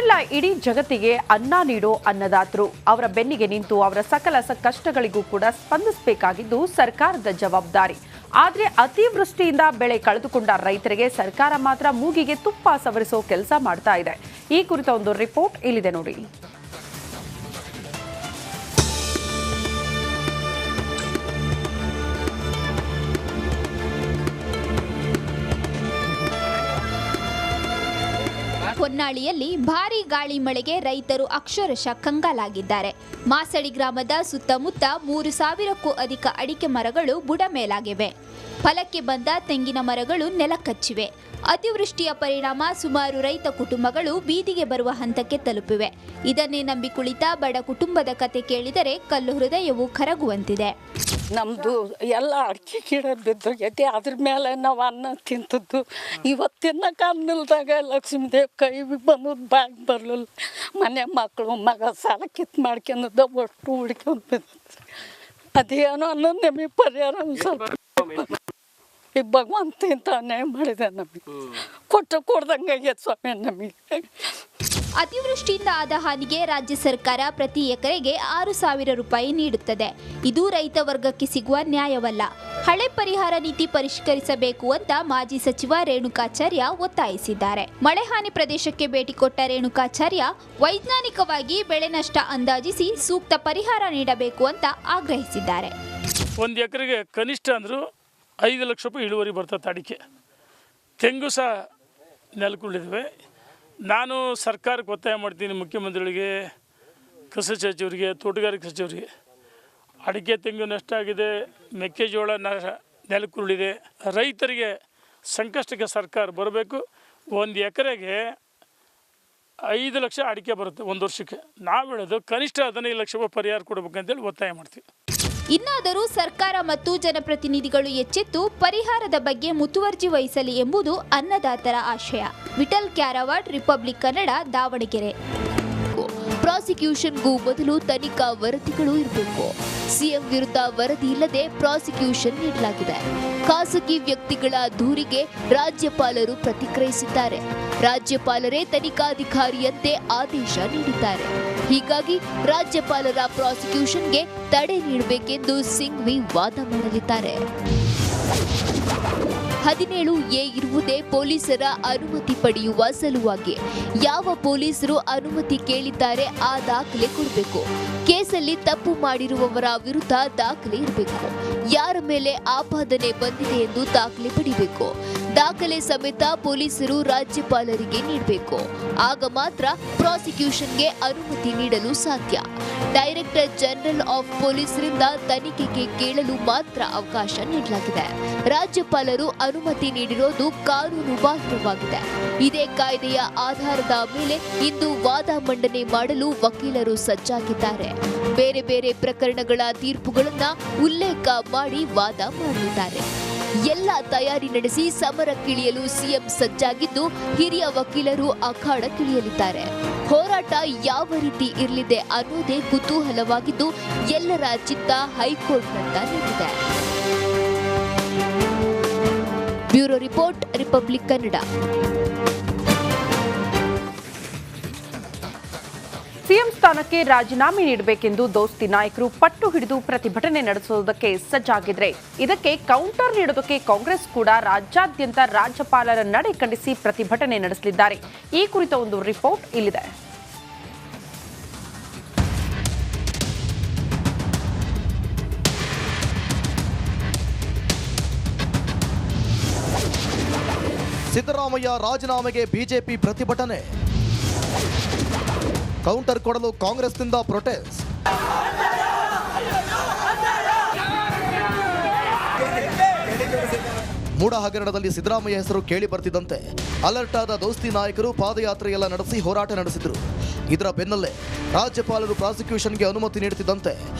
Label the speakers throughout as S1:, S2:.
S1: ಇವರೆಲ್ಲ ಇಡೀ ಜಗತ್ತಿಗೆ ಅನ್ನ ನೀಡೋ ಅನ್ನದಾತರು. ಅವರ ಬೆನ್ನಿಗೆ ನಿಂತು ಅವರ ಸಕಲ ಕಷ್ಟಗಳಿಗೂ ಕೂಡ ಸ್ಪಂದಿಸಬೇಕಾಗಿದ್ದು ಸರ್ಕಾರದ ಜವಾಬ್ದಾರಿ. ಆದರೆ ಅತಿವೃಷ್ಟಿಯಿಂದ ಬೆಳೆ ಕಳೆದುಕೊಂಡ ರೈತರಿಗೆ ಸರ್ಕಾರ ಮಾತ್ರ ಮೂಗಿಗೆ ತುಪ್ಪ ಸವರಿಸೋ ಕೆಲಸ ಮಾಡ್ತಾ ಇದೆ. ಈ ಕುರಿತ ಒಂದು ರಿಪೋರ್ಟ್ ಇಲ್ಲಿದೆ ನೋಡಿ.
S2: ಹೊನ್ನಾಳಿಯಲ್ಲಿ ಭಾರೀ ಗಾಳಿ ಮಳೆಗೆ ರೈತರು ಅಕ್ಷರಶಃ ಕಂಗಾಲಾಗಿದ್ದಾರೆ. ಮಾಸಡಿ ಗ್ರಾಮದ ಸುತ್ತಮುತ್ತ 3,000ಕ್ಕೂ ಅಧಿಕ ಅಡಿಕೆ ಮರಗಳು ಬುಡಮೇಲಾಗಿವೆ. ಫಲಕ್ಕೆ ಬಂದ ತೆಂಗಿನ ಮರಗಳು ನೆಲಕಚ್ಚಿವೆ. ಅತಿವೃಷ್ಟಿಯ ಪರಿಣಾಮ ಸುಮಾರು ರೈತ ಕುಟುಂಬಗಳು ಬೀದಿಗೆ ಬರುವ ಹಂತಕ್ಕೆ ತಲುಪಿವೆ. ಇದನ್ನೇ ನಂಬಿ ಕುಳಿತ ಬಡ ಕುಟುಂಬದ ಕತೆ ಕೇಳಿದರೆ ಕಲ್ಲು ಹೃದಯವು ಕರಗುವಂತಿದೆ.
S3: ನಮ್ಮದು ಎಲ್ಲ ಅಡಿಕೆ ಗಿಡ ಬಿದ್ದೋಗೈತಿ. ಅದ್ರ ಮೇಲೆ ನಾವು ಅನ್ನ ತಿಂತದ್ದು. ಇವತ್ತಿನ ಕಾಲದಾಗ ಲಕ್ಷ್ಮೀದೇವ್ ಕೈ ಬಂದದ್ದು ಬ್ಯಾಗ್ ಬರಲಿಲ್ಲ. ಮನೆ ಮಕ್ಕಳು ಮಗ ಸಾಲ ಕಿತ್ತು ಮಾಡ್ಕೊಂಡದ್ದು ಒಟ್ಟು ಹುಡ್ಕೊಂಡು ಬಿದ್ದದ್ದು. ಅದೇನೋ ಅನ್ನೋದು ನಮಗೆ ಪರಿಹಾರ ಒಂದು ಸ್ವಲ್ಪ ಈಗ ಭಗವಂತ ಇಂಥ ಅನ್ಯಾಯ ಮಾಡಿದೆ. ನಮಗೆ ಕೊಡ್ದಂಗೆ ಆಗೈತೆ ಸ್ವಾಮಿ ನಮಗೆ.
S2: ಅತಿವೃಷ್ಟಿಯಿಂದ ಆದ ಹಾನಿಗೆ ರಾಜ್ಯ ಸರ್ಕಾರ ಪ್ರತಿ ಎಕರೆಗೆ 6,000 ರೂಪಾಯಿ ನೀಡುತ್ತದೆ. ಇದು ರೈತ ವರ್ಗಕ್ಕೆ ಸಿಗುವ ನ್ಯಾಯವಲ್ಲ. ಹಳೆ ಪರಿಹಾರ ನೀತಿ ಪರಿಷ್ಕರಿಸಬೇಕು ಅಂತ ಮಾಜಿ ಸಚಿವ ರೇಣುಕಾಚಾರ್ಯ ಒತ್ತಾಯಿಸಿದ್ದಾರೆ. ಮಳೆ ಹಾನಿ ಪ್ರದೇಶಕ್ಕೆ ಭೇಟಿ ಕೊಟ್ಟ ರೇಣುಕಾಚಾರ್ಯ ವೈಜ್ಞಾನಿಕವಾಗಿ ಬೆಳೆ ನಷ್ಟ ಅಂದಾಜಿಸಿ ಸೂಕ್ತ ಪರಿಹಾರ ನೀಡಬೇಕು ಅಂತ ಆಗ್ರಹಿಸಿದ್ದಾರೆ.
S4: ಒಂದು ಎಕರೆಗೆ ಕನಿಷ್ಠ ಅಂದರೂ 5 ಲಕ್ಷ ರೂಪಾಯಿ ಇಳುವರಿ ಬರ್ತದೆ. ಅಡಿಕೆ ತೆಂಗು ಸಹ ನೆಲಕ್ಕುಳಿದಿವೆ. ನಾನು ಸರ್ಕಾರಕ್ಕೆ ಒತ್ತಾಯ ಮಾಡ್ತೀನಿ, ಮುಖ್ಯಮಂತ್ರಿಗಳಿಗೆ, ಕೃಷಿ ಸಚಿವರಿಗೆ, ತೋಟಗಾರಿಕೆ ಸಚಿವರಿಗೆ. ಅಡಿಕೆ ತೆಂಗು ನಷ್ಟ ಆಗಿದೆ, ಮೆಕ್ಕೆಜೋಳ ನೆಲಕ್ಕುರುಳಿದೆ. ರೈತರಿಗೆ ಸಂಕಷ್ಟಕ್ಕೆ ಸರ್ಕಾರ ಬರಬೇಕು. ಒಂದು ಎಕರೆಗೆ 5 ಲಕ್ಷ ಅಡಿಕೆ ಬರುತ್ತೆ ಒಂದು ವರ್ಷಕ್ಕೆ. ನಾವು ಹೇಳೋದು ಕನಿಷ್ಠ 15 ಲಕ್ಷ ರೂಪಾಯಿ ಪರಿಹಾರ ಕೊಡಬೇಕಂತೇಳಿ ಒತ್ತಾಯ ಮಾಡ್ತೀವಿ.
S2: ಇನ್ನಾದರೂ ಸರ್ಕಾರ ಮತ್ತು ಜನಪ್ರತಿನಿಧಿಗಳು ಎಚ್ಚೆತ್ತು ಪರಿಹಾರದ ಬಗ್ಗೆ ಮುತುವರ್ಜಿ ವಹಿಸಲಿ ಎಂಬುದು ಅನ್ನದಾತರ ಆಶಯ. ವಿಠಲ್ ಕ್ಯಾರವಾಡ್, ರಿಪಬ್ಲಿಕ್ ಕನ್ನಡ, ದಾವಣಗೆರೆ.
S5: ಪ್ರಾಸಿಕ್ಯೂಷನ್ಗೂ ಮೊದಲು ತನಿಖಾ ವರದಿಗಳು ಇರಬೇಕು. ಸಿಎಂ ವಿರುದ್ಧ ವರದಿ ಇಲ್ಲದೆ ಪ್ರಾಸಿಕ್ಯೂಷನ್ ನೀಡಲಾಗಿದೆ. ಖಾಸಗಿ ವ್ಯಕ್ತಿಗಳ ದೂರಿಗೆ ರಾಜ್ಯಪಾಲರು ಪ್ರತಿಕ್ರಿಯಿಸಿದ್ದಾರೆ. ರಾಜ್ಯಪಾಲರೇ ತನಿಖಾಧಿಕಾರಿಯಂತೆ ಆದೇಶ ನೀಡಿದ್ದಾರೆ. ಹೀಗಾಗಿ ರಾಜ್ಯಪಾಲರ ಪ್ರಾಸಿಕ್ಯೂಷನ್ಗೆ ತಡೆ ನೀಡಬೇಕೆಂದು ಸಿಂಘ್ವಿ ವಾದ ಮಾಡಲಿದ್ದಾರೆ. 17A ಇರುವುದೇ ಪೊಲೀಸರ ಅನುಮತಿ ಪಡೆಯುವ ಸಲುವಾಗಿ. ಯಾವ ಪೊಲೀಸರು ಅನುಮತಿ ಕೇಳಿದ್ದಾರೆ ಆ ದಾಖಲೆ ಕೊಡಬೇಕು. ಕೇಸಲ್ಲಿ ತಪ್ಪು ಮಾಡಿರುವವರ ವಿರುದ್ಧ ದಾಖಲೆ ಇರಬೇಕು. ಯಾರ ಮೇಲೆ ಆಪಾದನೆ ಬಂದಿದೆ ಎಂದು ದಾಖಲೆ ಪಡಿಬೇಕು. ದಾಖಲೆ ಸಮೇತ ಪೊಲೀಸರು ರಾಜ್ಯಪಾಲರಿಗೆ ನೀಡಬೇಕು. ಆಗ ಮಾತ್ರ ಪ್ರಾಸಿಕ್ಯೂಷನ್ಗೆ ಅನುಮತಿ ನೀಡಲು ಸಾಧ್ಯ. ಡೈರೆಕ್ಟರ್ ಜನರಲ್ ಆಫ್ ಪೊಲೀಸರಿಂದ ತನಿಖೆಗೆ ಕೇಳಲು ಮಾತ್ರ ಅವಕಾಶ ನೀಡಲಾಗಿದೆ. ರಾಜ್ಯಪಾಲರು ಅನುಮತಿ ನೀಡಿರೋದು ಕಾನೂನು ಬಾಹಿರವಾಗಿದೆ. ಇದೇ ಕಾಯ್ದೆಯ ಆಧಾರದ ಮೇಲೆ ಇಂದು ವಾದ ಮಂಡನೆ ಮಾಡಲು ವಕೀಲರು ಸಜ್ಜಾಗಿದ್ದಾರೆ. ಬೇರೆ ಬೇರೆ ಪ್ರಕರಣಗಳ ತೀರ್ಪುಗಳನ್ನ ಉಲ್ಲೇಖ ಮಾಡಿ ವಾದ ಮಾಡಲಿದ್ದಾರೆ. ಎಲ್ಲ ತಯಾರಿ ನಡೆಸಿ ಸಮರಕ್ಕಿಳಿಯಲು ಸಿಎಂ ಸಜ್ಜಾಗಿದ್ದು, ಹಿರಿಯ ವಕೀಲರು ಅಖಾಡಕ್ಕಿಳಿಯಲಿದ್ದಾರೆ. ಹೋರಾಟ ಯಾವ ರೀತಿ ಇರಲಿದೆ ಅನ್ನೋದೇ ಕುತೂಹಲವಾಗಿದ್ದು, ಎಲ್ಲರ ಚಿತ್ತ ಹೈಕೋರ್ಟ್ನತ್ತ ನಿಂತಿದೆ. Bureau report, republic Kannada.
S1: CM ಸ್ಥಾನಕ್ಕೆ ರಾಜೀನಾಮೆ ನೀಡಬೇಕೆಂದು ದೋಸ್ತಿ ನಾಯಕರು ಪಟ್ಟು ಹಿಡಿದು ಪ್ರತಿಭಟನೆ ನಡೆಸುವುದಕ್ಕೆ ಸಜ್ಜಾಗಿದ್ರೆ, ಇದಕ್ಕೆ ಕೌಂಟರ್ ನೀಡೋದಕ್ಕೆ ಕಾಂಗ್ರೆಸ್ ಕೂಡ ರಾಜ್ಯಾದ್ಯಂತ ರಾಜ್ಯಪಾಲರ ನಡೆ ಖಂಡಿಸಿ ಪ್ರತಿಭಟನೆ ನಡೆಸಲಿದ್ದಾರೆ. ಈ ಕುರಿತ ಒಂದು ರಿಪೋರ್ಟ್ ಇಲ್ಲಿದೆ.
S6: ಸಿದ್ದರಾಮಯ್ಯ ರಾಜೀನಾಮೆಗೆ ಬಿಜೆಪಿ ಪ್ರತಿಭಟನೆ. ಕೌಂಟರ್ ಕೊಡಲು ಕಾಂಗ್ರೆಸ್ನಿಂದ ಪ್ರೊಟೆಸ್ಟ್. ಮೂಡ ಹಗರಣದಲ್ಲಿ ಸಿದ್ದರಾಮಯ್ಯ ಹೆಸರು ಕೇಳಿ ಬರ್ತಿದ್ದಂತೆ ಅಲರ್ಟ್ ಆದ ದೋಸ್ತಿ ನಾಯಕರು ಪಾದಯಾತ್ರೆಯೆಲ್ಲ ನಡೆಸಿ ಹೋರಾಟ ನಡೆಸಿದ್ರು. ಇದರ ಬೆನ್ನಲ್ಲೇ ರಾಜ್ಯಪಾಲರು ಪ್ರಾಸಿಕ್ಯೂಷನ್ಗೆ ಅನುಮತಿ ನೀಡುತ್ತಿದ್ದಂತೆ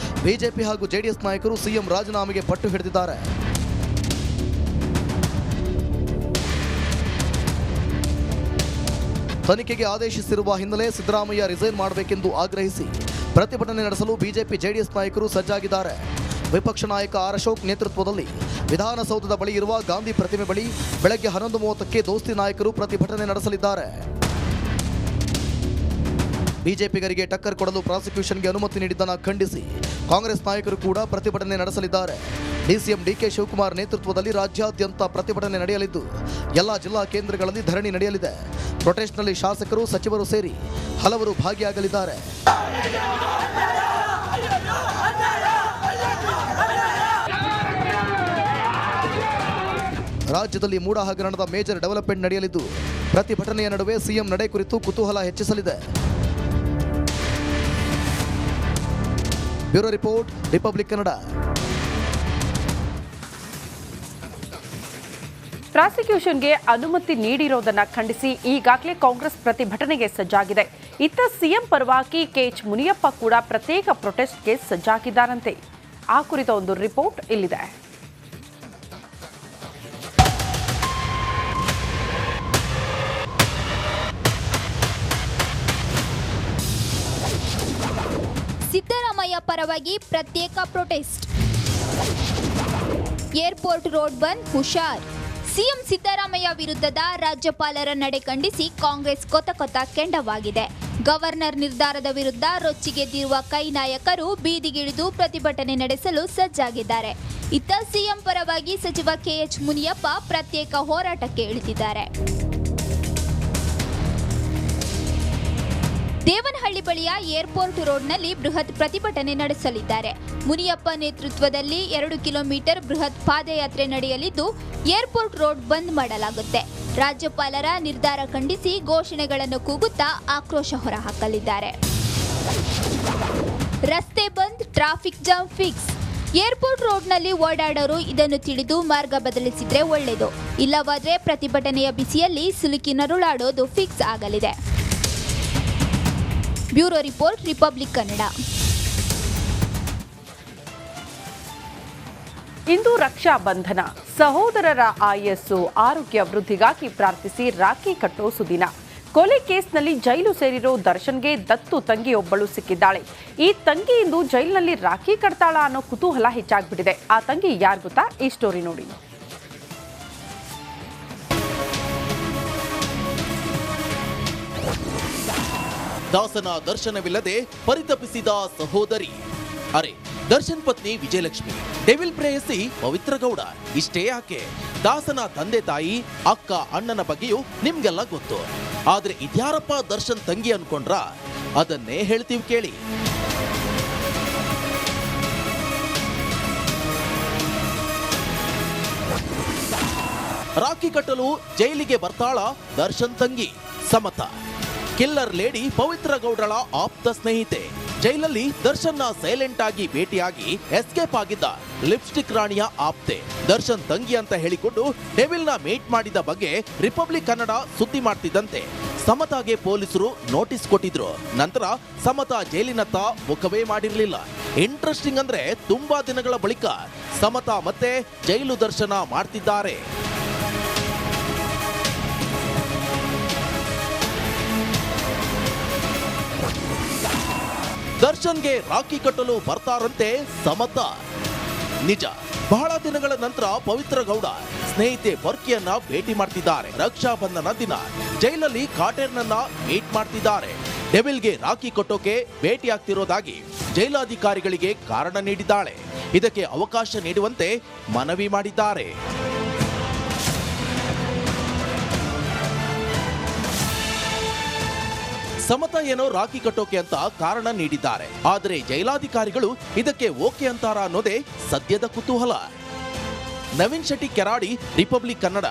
S6: ಬಿಜೆಪಿ ಹಾಗೂ ಜೆಡಿಎಸ್ ನಾಯಕರು ಸಿಎಂ ರಾಜೀನಾಮೆಗೆ ಪಟ್ಟು ಹಿಡಿದಿದ್ದಾರೆ. ತನಿಖೆಗೆ ಆದೇಶಿಸಿರುವ ಹಿನ್ನೆಲೆ ಸಿದ್ದರಾಮಯ್ಯ ರಿಸೈನ್ ಮಾಡಬೇಕೆಂದು ಆಗ್ರಹಿಸಿ ಪ್ರತಿಭಟನೆ ನಡೆಸಲು ಬಿಜೆಪಿ ಜೆಡಿಎಸ್ ನಾಯಕರು ಸಜ್ಜಾಗಿದ್ದಾರೆ. ವಿಪಕ್ಷ ನಾಯಕ ಆರ್ ಅಶೋಕ್ ನೇತೃತ್ವದಲ್ಲಿ ವಿಧಾನಸೌಧದ ಬಳಿ ಇರುವ ಗಾಂಧಿ ಪ್ರತಿಮೆ ಬಳಿ ಬೆಳಗ್ಗೆ 11:30ಕ್ಕೆ ದೋಸ್ತಿ ನಾಯಕರು ಪ್ರತಿಭಟನೆ ನಡೆಸಲಿದ್ದಾರೆ. ಬಿಜೆಪಿಗರಿಗೆ ಟಕ್ಕರ್ ಕೊಡಲು ಪ್ರಾಸಿಕ್ಯೂಷನ್ಗೆ ಅನುಮತಿ ನೀಡಿದ್ದನ್ನು ಖಂಡಿಸಿ ಕಾಂಗ್ರೆಸ್ ನಾಯಕರು ಕೂಡ ಪ್ರತಿಭಟನೆ ನಡೆಸಲಿದ್ದಾರೆ. ಡಿಸಿಎಂ ಡಿಕೆ ಶಿವಕುಮಾರ್ ನೇತೃತ್ವದಲ್ಲಿ ರಾಜ್ಯಾದ್ಯಂತ ಪ್ರತಿಭಟನೆ ನಡೆಯಲಿದ್ದು ಎಲ್ಲ ಜಿಲ್ಲಾ ಕೇಂದ್ರಗಳಲ್ಲಿ ಧರಣಿ ನಡೆಯಲಿದೆ. ಪ್ರೊಟೆಸ್ಟ್ನಲ್ಲಿ ಶಾಸಕರು, ಸಚಿವರು ಸೇರಿ ಹಲವರು ಭಾಗಿಯಾಗಲಿದ್ದಾರೆ. ರಾಜ್ಯದಲ್ಲಿ ಮೂಡ ಹಗರಣದ ಮೇಜರ್ ಡೆವಲಪ್ಮೆಂಟ್ ನಡೆಯಲಿದ್ದು ಪ್ರತಿಭಟನೆಯ ನಡುವೆ ಸಿಎಂ ನಡೆ ಕುರಿತು ಕುತೂಹಲ ಹೆಚ್ಚಿಸಲಿದೆ. Bureau report, republic Kannada.
S1: ಪ್ರಾಸಿಕ್ಯೂಷನ್ಗೆ ಅನುಮತಿ ನೀಡಿರೋದನ್ನ ಖಂಡಿಸಿ ಈಗಾಗಲೇ ಕಾಂಗ್ರೆಸ್ ಪ್ರತಿಭಟನೆಗೆ ಸಜ್ಜಾಗಿದೆ. ಇತ್ತ ಸಿಎಂ ಪರವಾಗಿ ಕೆಎಚ್ ಮುನಿಯಪ್ಪ ಕೂಡ ಪ್ರತ್ಯೇಕ ಪ್ರೊಟೆಸ್ಟ್ಗೆ ಸಜ್ಜಾಗಿದ್ದಾರಂತೆ. ಆ ಕುರಿತ ಒಂದು ರಿಪೋರ್ಟ್ ಇಲ್ಲಿದೆ.
S2: ಸಿದ್ದರಾಮಯ್ಯ ಪರವಾಗಿ ಪ್ರತ್ಯೇಕ ಪ್ರೊಟೆಸ್ಟ್. ಏರ್ಪೋರ್ಟ್ ರೋಡ್ ಬಂದ್, ಹುಷಾರ್. ಸಿಎಂ ಸಿದ್ದರಾಮಯ್ಯ ವಿರುದ್ಧದ ರಾಜ್ಯಪಾಲರ ನಡೆ ಖಂಡಿಸಿ ಕಾಂಗ್ರೆಸ್ ಕೊತ ಕೆಂಡವಾಗಿದೆ. ಗವರ್ನರ್ ನಿರ್ಧಾರದ ವಿರುದ್ಧ ರೊಚ್ಚಿಗೆದ್ದಿರುವ ಕೈ ನಾಯಕರು ಬೀದಿಗಿಳಿದು ಪ್ರತಿಭಟನೆ ನಡೆಸಲು ಸಜ್ಜಾಗಿದ್ದಾರೆ. ಇತ್ತ ಸಿಎಂ ಪರವಾಗಿ ಸಚಿವ ಕೆಎಚ್ ಮುನಿಯಪ್ಪ ಪ್ರತ್ಯೇಕ ಹೋರಾಟಕ್ಕೆ ಇಳಿದಿದ್ದಾರೆ. ದೇವನಹಳ್ಳಿ ಬಳಿಯ ಏರ್ಪೋರ್ಟ್ ರೋಡ್ನಲ್ಲಿ ಬೃಹತ್ ಪ್ರತಿಭಟನೆ ನಡೆಸಲಿದ್ದಾರೆ. ಮುನಿಯಪ್ಪ ನೇತೃತ್ವದಲ್ಲಿ 2 ಕಿಲೋಮೀಟರ್ ಬೃಹತ್ ಪಾದಯಾತ್ರೆ ನಡೆಯಲಿದ್ದು ಏರ್ಪೋರ್ಟ್ ರೋಡ್ ಬಂದ್ ಮಾಡಲಾಗುತ್ತೆ. ರಾಜ್ಯಪಾಲರ ನಿರ್ಧಾರ ಖಂಡಿಸಿ ಘೋಷಣೆಗಳನ್ನು ಕೂಗುತ್ತಾ ಆಕ್ರೋಶ ಹೊರಹಾಕಲಿದ್ದಾರೆ. ರಸ್ತೆ bandh, traffic jam fix. Airport ರೋಡ್ನಲ್ಲಿ ಓಡಾಡೋರು ಇದನ್ನು ತಿಳಿದು ಮಾರ್ಗ ಬದಲಿಸಿದ್ರೆ ಒಳ್ಳೆಯದು. ಇಲ್ಲವಾದ್ರೆ ಪ್ರತಿಭಟನೆಯ ಬಿಸಿಯಲ್ಲಿ ಸಿಲುಕಿ ನರುಳಾಡೋದು ಫಿಕ್ಸ್ ಆಗಲಿದೆ. Bureau report, republic Kannada.
S1: ಇಂದು ರಕ್ಷಾ ಬಂಧನ. ಸಹೋದರರ ಆಯಸ್ಸು, ಆರೋಗ್ಯ ವೃದ್ಧಿಗಾಗಿ ಪ್ರಾರ್ಥಿಸಿ ರಾಖಿ ಕಟ್ಟೋ ಸುದಿನ. ಕೊಲೆ ಕೇಸ್ನಲ್ಲಿ ಜೈಲು ಸೇರಿರೋ ದರ್ಶನ್ಗೆ ದತ್ತು ತಂಗಿಯೊಬ್ಬಳು ಸಿಕ್ಕಿದ್ದಾಳೆ. ಈ ತಂಗಿ ಇಂದು ಜೈಲಿನಲ್ಲಿ ರಾಖಿ ಕಟ್ತಾಳ ಅನ್ನೋ ಕುತೂಹಲ ಹೆಚ್ಚಾಗ್ಬಿಟ್ಟಿದೆ. ಆ ತಂಗಿ ಯಾರು ಗೊತ್ತಾ? ಈ ಸ್ಟೋರಿ ನೋಡಿ.
S7: ದಾಸನ ದರ್ಶನವಿಲ್ಲದೆ ಪರಿತಪಿಸಿದ ಸಹೋದರಿ. ಅರೆ, ದರ್ಶನ್ ಪತ್ನಿ ವಿಜಯಲಕ್ಷ್ಮಿ, ಡೆವಿಲ್ ಪ್ರೇಯಸಿ ಪವಿತ್ರ ಗೌಡ. ಇಷ್ಟೇ ಯಾಕೆ, ದಾಸನ ತಂದೆ ತಾಯಿ, ಅಕ್ಕ, ಅಣ್ಣನ ಬಗ್ಗೆಯೂ ನಿಮ್ಗೆಲ್ಲ ಗೊತ್ತು. ಆದ್ರೆ ಇದ್ಯಾರಪ್ಪ ದರ್ಶನ್ ತಂಗಿ ಅನ್ಕೊಂಡ್ರ? ಅದನ್ನೇ ಹೇಳ್ತೀವಿ ಕೇಳಿ. ರಾಖಿ ಕಟ್ಟಲು ಜೈಲಿಗೆ ಬರ್ತಾಳ ದರ್ಶನ್ ತಂಗಿ ಸಮತ. ಕಿಲ್ಲರ್ ಲೇಡಿ ಪವಿತ್ರ ಗೌಡಳ ಆಪ್ತ ಸ್ನೇಹಿತೆ. ಜೈಲಲ್ಲಿ ದರ್ಶನ್ನ ಸೈಲೆಂಟ್ ಆಗಿ ಭೇಟಿಯಾಗಿ ಎಸ್ಕೇಪ್ ಆಗಿದ್ದ ಲಿಪ್ಸ್ಟಿಕ್ ರಾಣಿಯ ಆಪ್ತೆ. ದರ್ಶನ್ ತಂಗಿ ಅಂತ ಹೇಳಿಕೊಂಡು ಡೆವಿಲ್ನ ಮೀಟ್ ಮಾಡಿದ ಬಗ್ಗೆ ರಿಪಬ್ಲಿಕ್ ಕನ್ನಡ ಸುದ್ದಿ ಮಾಡ್ತಿದ್ದಂತೆ ಸಮತಾಗೆ ಪೊಲೀಸರು ನೋಟಿಸ್ ಕೊಟ್ಟಿದ್ರು. ನಂತರ ಸಮತಾ ಜೈಲಿನತ್ತ ಮುಖವೇ ಮಾಡಿರಲಿಲ್ಲ. ಇಂಟ್ರೆಸ್ಟಿಂಗ್ ಅಂದ್ರೆ ತುಂಬಾ ದಿನಗಳ ಬಳಿಕ ಸಮತಾ ಮತ್ತೆ ಜೈಲು ದರ್ಶನ ಮಾಡ್ತಿದ್ದಾರೆ. ದರ್ಶನ್ಗೆ ರಾಖಿ ಕಟ್ಟಲು ಬರ್ತಾರಂತೆ ಸಮತಾ. ನಿಜ, ಬಹಳ ದಿನಗಳ ನಂತರ ಪವಿತ್ರ ಗೌಡ ಸ್ನೇಹಿತೆ ಬರ್ಕಿಯನ್ನ ಭೇಟಿ ಮಾಡ್ತಿದ್ದಾರೆ. ರಕ್ಷಾ ಬಂಧನ ದಿನ ಜೈಲಲ್ಲಿ ಕಾಟೇರ್ನನ್ನ ಮೀಟ್ ಮಾಡ್ತಿದ್ದಾರೆ. ಡೆವಿಲ್ಗೆ ರಾಖಿ ಕಟ್ಟೋಕೆ ಭೇಟಿ ಆಗ್ತಿರೋದಾಗಿ ಜೈಲಾಧಿಕಾರಿಗಳಿಗೆ ಕಾರಣ ನೀಡಿದ್ದಾಳೆ. ಇದಕ್ಕೆ ಅವಕಾಶ ನೀಡುವಂತೆ ಮನವಿ ಮಾಡಿದ್ದಾರೆ. ಸಮತಾ ಏನೋ ರಾಖಿ ಕಟ್ಟೋಕೆ ಅಂತ ಕಾರಣ ನೀಡಿದ್ದಾರೆ. ಆದರೆ ಜೈಲಾಧಿಕಾರಿಗಳು ಇದಕ್ಕೆ ಓಕೆ ಅಂತಾರ ಅನ್ನೋದೇ ಸದ್ಯದ ಕುತೂಹಲ. ನವೀನ್ ಶೆಟ್ಟಿ, ಕೆರಾಡಿ, ರಿಪಬ್ಲಿಕ್ ಕನ್ನಡ.